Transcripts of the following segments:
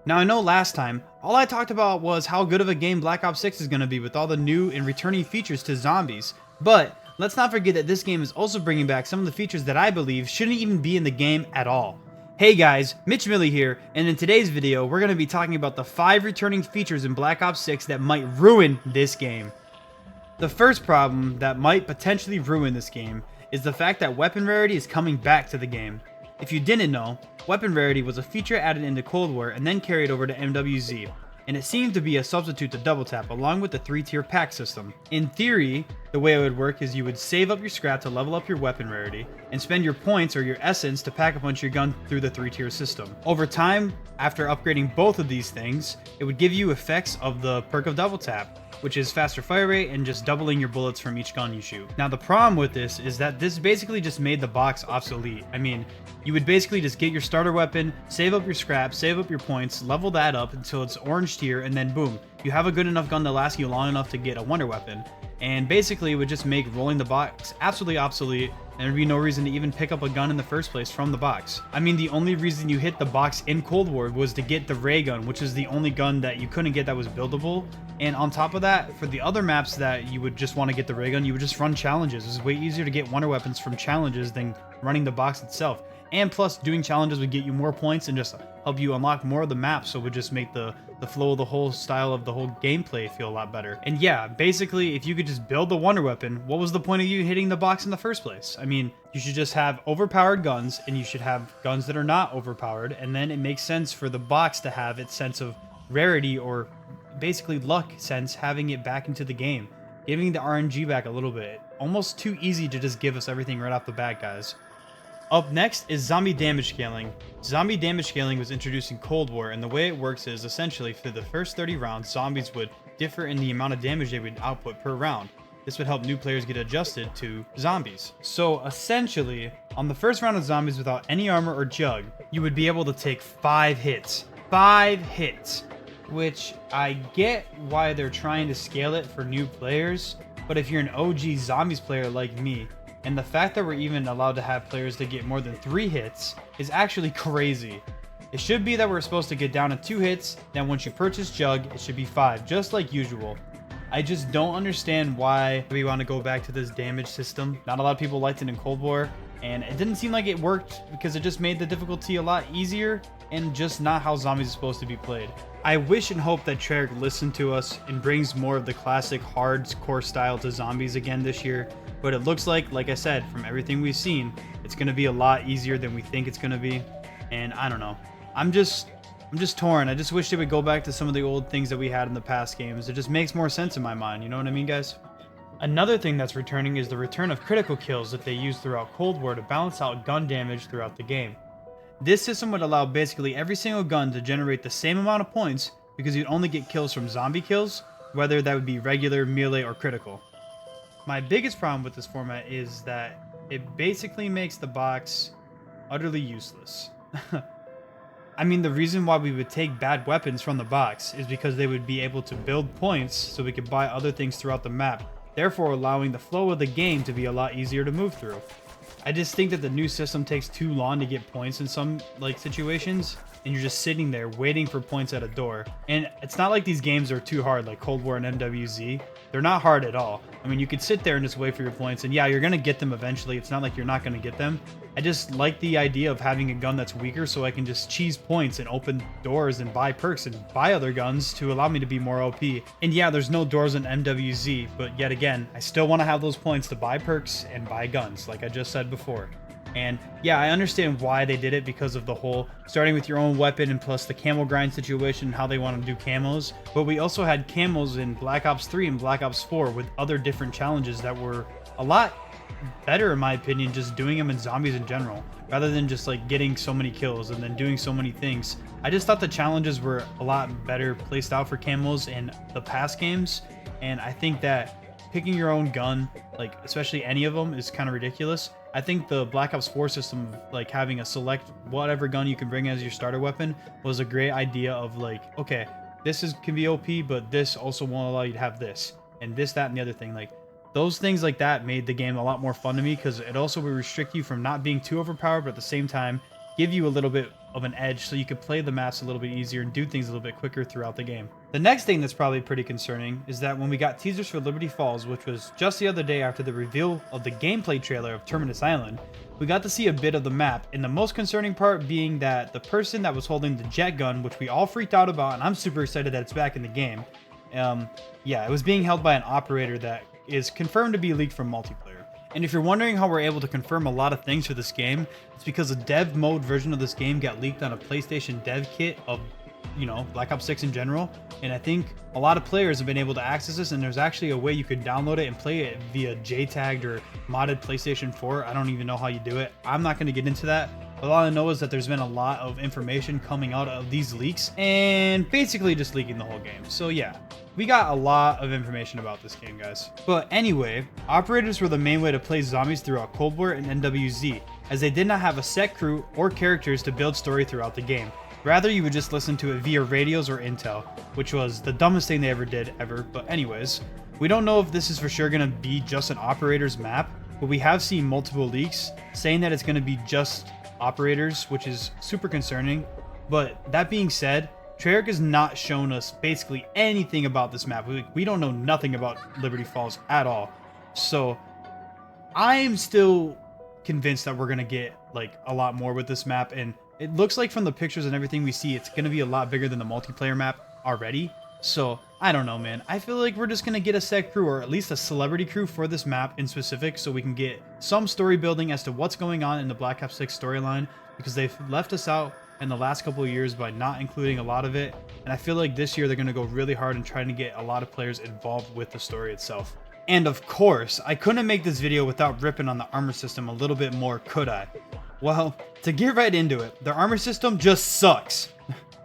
Now I know last time, all I talked about was how good of a game Black Ops 6 is going to be with all the new and returning features to zombies, but let's not forget that this game is also bringing back some of the features that I believe shouldn't even be in the game at all. Hey guys, MitchMxlli here, and in today's video we're going to be talking about the 5 returning features in Black Ops 6 that might ruin this game. The first problem that might potentially ruin this game is the fact that weapon rarity is coming back to the game. If you didn't know, weapon rarity was a feature added into Cold War and then carried over to MWZ, and it seemed to be a substitute to double tap along with the 3-tier pack system. In theory, the way it would work is you would save up your scrap to level up your weapon rarity, and spend your points or your essence to pack a punch your gun through the 3-tier system. Over time, after upgrading both of these things, it would give you effects of the perk of double tap, which is faster fire rate and just doubling your bullets from each gun you shoot. Now the problem with this is that this basically just made the box obsolete. I mean, you would basically just get your starter weapon, save up your scrap, save up your points, level that up until it's orange tier, and then boom, you have a good enough gun to last you long enough to get a wonder weapon. And basically it would just make rolling the box absolutely obsolete, and there'd be no reason to even pick up a gun in the first place from the box. I mean, the only reason you hit the box in Cold War was to get the ray gun, which is the only gun that you couldn't get that was buildable. And on top of that, for the other maps that you would just want to get the ray gun, you would just run challenges. It's way easier to get wonder weapons from challenges than running the box itself. And plus, doing challenges would get you more points and just help you unlock more of the map, so it would just make the flow of the whole style of the whole gameplay feel a lot better. And yeah, basically, if you could just build the wonder weapon, what was the point of you hitting the box in the first place? I mean, you should just have overpowered guns, and you should have guns that are not overpowered, and then it makes sense for the box to have its sense of rarity, or basically luck sense, having it back into the game, giving the RNG back a little bit. Almost too easy to just give us everything right off the bat, guys. Up next is zombie damage scaling. Zombie damage scaling was introduced in Cold War, and the way it works is essentially for the first 30 rounds, zombies would differ in the amount of damage they would output per round. This would help new players get adjusted to zombies. So essentially, on the first round of zombies without any armor or jug, you would be able to take 5 hits. 5 hits! Which I get why they're trying to scale it for new players, but if you're an OG zombies player like me, and the fact that we're even allowed to have players to get more than 3 hits is actually crazy. It should be that we're supposed to get down to 2 hits, then once you purchase jug, it should be 5, just like usual. I just don't understand why we want to go back to this damage system. Not a lot of people liked it in Cold War, and it didn't seem like it worked because it just made the difficulty a lot easier and just not how zombies are supposed to be played. I wish and hope that Treyarch listened to us and brings more of the classic hardcore style to zombies again this year, but it looks like I said, from everything we've seen, it's going to be a lot easier than we think it's going to be, and I don't know. I'm just torn. I just wish they would go back to some of the old things that we had in the past games. It just makes more sense in my mind, you know what I mean, guys? Another thing that's returning is the return of critical kills that they used throughout Cold War to balance out gun damage throughout the game. This system would allow basically every single gun to generate the same amount of points because you'd only get kills from zombie kills, whether that would be regular, melee, or critical. My biggest problem with this format is that it basically makes the box utterly useless. I mean, the reason why we would take bad weapons from the box is because they would be able to build points so we could buy other things throughout the map, therefore allowing the flow of the game to be a lot easier to move through. I just think that the new system takes too long to get points in some situations, and you're just sitting there waiting for points at a door. And it's not like these games are too hard, like Cold War and MWZ. They're not hard at all. I mean, you could sit there and just wait for your points, and yeah, you're gonna get them eventually. It's not like you're not gonna get them. I just like the idea of having a gun that's weaker so I can just cheese points and open doors and buy perks and buy other guns to allow me to be more OP. And yeah, there's no doors in MWZ, but yet again, I still want to have those points to buy perks and buy guns, like I just said before. And yeah, I understand why they did it because of the whole starting with your own weapon and plus the camo grind situation and how they want to do camos. But we also had camos in Black Ops 3 and Black Ops 4 with other different challenges that were a lot better, in my opinion, just doing them in zombies in general, rather than just like getting so many kills and then doing so many things. I just thought the challenges were a lot better placed out for camos in the past games, and I think that picking your own gun, like especially any of them, is kind of ridiculous. I think the Black Ops 4 system, like having a select whatever gun you can bring as your starter weapon, was a great idea of like, okay, this can be OP, but this also won't allow you to have this, and this, that, and the other thing. Like, those things like that made the game a lot more fun to me because it also would restrict you from not being too overpowered, but at the same time, give you a little bit of an edge so you could play the maps a little bit easier and do things a little bit quicker throughout the game. The next thing that's probably pretty concerning is that when we got teasers for Liberty Falls, which was just the other day after the reveal of the gameplay trailer of Terminus Island, we got to see a bit of the map, and the most concerning part being that the person that was holding the jet gun, which we all freaked out about, and I'm super excited that it's back in the game, yeah, it was being held by an operator that is confirmed to be leaked from multiplayer. And if you're wondering how we're able to confirm a lot of things for this game, it's because a dev mode version of this game got leaked on a PlayStation dev kit of, you know, Black Ops 6 in general. And I think a lot of players have been able to access this, and there's actually a way you could download it and play it via JTagged or modded PlayStation 4. I don't even know how you do it. I'm not going to get into that. But all I know is that there's been a lot of information coming out of these leaks and basically just leaking the whole game. So yeah, we got a lot of information about this game, guys. But anyway, operators were the main way to play zombies throughout Cold War and NWZ, as they did not have a set crew or characters to build story throughout the game. Rather, you would just listen to it via radios or intel, which was the dumbest thing they ever did ever. But anyways, we don't know if this is for sure going to be just an operator's map, but we have seen multiple leaks saying that it's going to be just operators, which is super concerning. But that being said, Treyarch has not shown us basically anything about this map. We don't know nothing about Liberty Falls at all. So I am still convinced that we're going to get like a lot more with this map, and it looks like from the pictures and everything we see, it's going to be a lot bigger than the multiplayer map already. So I don't know, man. I feel like we're just going to get a set crew, or at least a celebrity crew for this map in specific, so we can get some story building as to what's going on in the Black Ops 6 storyline, because they've left us out in the last couple of years by not including a lot of it. And I feel like this year they're going to go really hard in trying to get a lot of players involved with the story itself. And of course, I couldn't make this video without ripping on the armor system a little bit more, could I? Well, to get right into it, the armor system just sucks.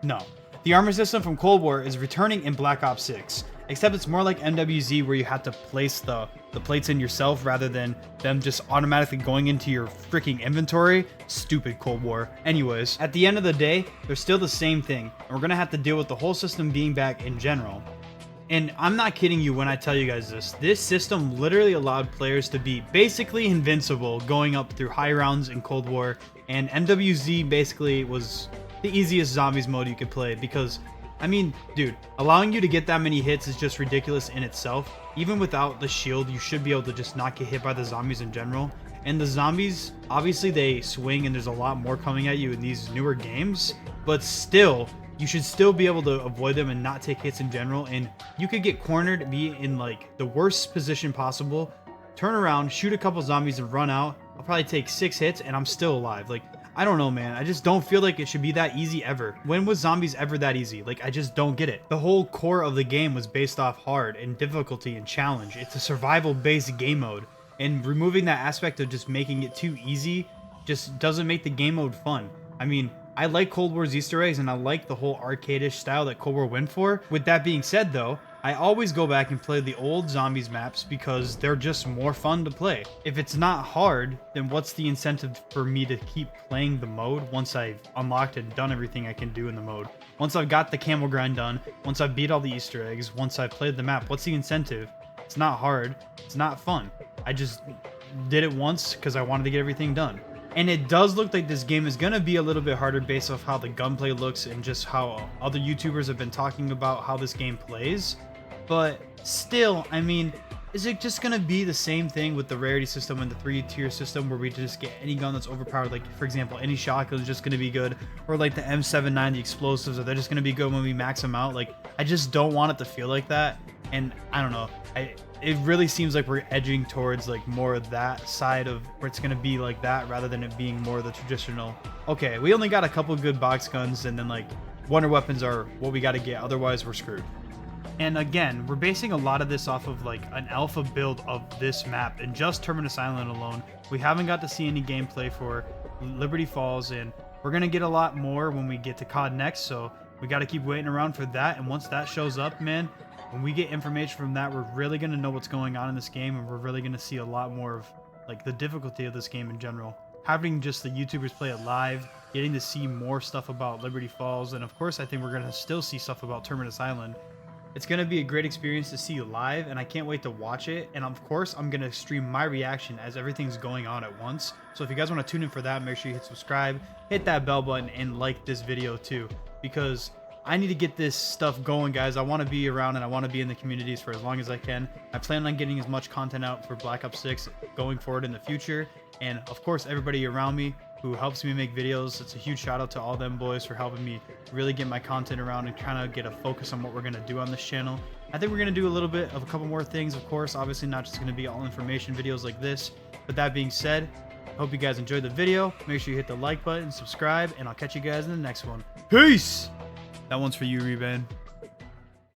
No, the armor system from Cold War is returning in Black Ops 6, except it's more like MWZ, where you have to place the plates in yourself rather than them just automatically going into your freaking inventory. Stupid Cold War. Anyways, at the end of the day, they're still the same thing, and we're gonna have to deal with the whole system being back in general. And I'm not kidding you when I tell you guys this. This system literally allowed players to be basically invincible going up through high rounds in Cold War, and MWZ basically was the easiest zombies mode you could play, because, I mean, dude, allowing you to get that many hits is just ridiculous in itself. Even without the shield, you should be able to just not get hit by the zombies in general. And the zombies, obviously they swing and there's a lot more coming at you in these newer games, but still, you should still be able to avoid them and not take hits in general. And you could get cornered, be in like the worst position possible, turn around, shoot a couple zombies and run out. I'll probably take 6 hits and I'm still alive. Like, I don't know, man. I just don't feel like it should be that easy ever. When was zombies ever that easy? Like, I just don't get it. The whole core of the game was based off hard and difficulty and challenge. It's a survival-based game mode, and removing that aspect of just making it too easy just doesn't make the game mode fun. I mean, I like Cold War's Easter eggs, and I like the whole arcade-ish style that Cold War went for. With that being said, though, I always go back and play the old zombies maps because they're just more fun to play. If it's not hard, then what's the incentive for me to keep playing the mode once I've unlocked and done everything I can do in the mode? Once I've got the camel grind done, once I've beat all the Easter eggs, once I've played the map, what's the incentive? It's not hard, it's not fun. I just did it once because I wanted to get everything done. And it does look like this game is going to be a little bit harder based off how the gunplay looks and just how other YouTubers have been talking about how this game plays. But still, I mean, is it just going to be the same thing with the rarity system and the 3-tier system where we just get any gun that's overpowered? Like, for example, any shotgun is just going to be good, or like the M79, the explosives, are they just going to be good when we max them out? Like, I just don't want it to feel like that. And I don't know. It really seems like we're edging towards like more of that side of where it's going to be like that rather than it being more the traditional, okay, we only got a couple good box guns and then like wonder weapons are what we got to get, otherwise we're screwed. And again, we're basing a lot of this off of like an alpha build of this map, and just Terminus Island alone. We haven't got to see any gameplay for Liberty Falls, and we're going to get a lot more when we get to COD next, so we got to keep waiting around for that. And once that shows up, man, when we get information from that, we're really going to know what's going on in this game, and we're really going to see a lot more of like the difficulty of this game in general. Having just the YouTubers play it live, getting to see more stuff about Liberty Falls, and of course I think we're going to still see stuff about Terminus Island. It's going to be a great experience to see live, and I can't wait to watch it. And of course, I'm going to stream my reaction as everything's going on at once. So if you guys want to tune in for that, make sure you hit subscribe, hit that bell button, and like this video too, because I need to get this stuff going, guys. I want to be around and I want to be in the communities for as long as I can. I plan on getting as much content out for Black Ops 6 going forward in the future. And of course, everybody around me who helps me make videos, it's a huge shout out to all them boys for helping me really get my content around and kind of get a focus on what we're going to do on this channel. I think we're going to do a little bit of a couple more things, of course, obviously not just going to be all information videos like this. But that being said, hope you guys enjoyed the video. Make sure you hit the like button, subscribe, and I'll catch you guys in the next one. Peace! That one's for you, Reban.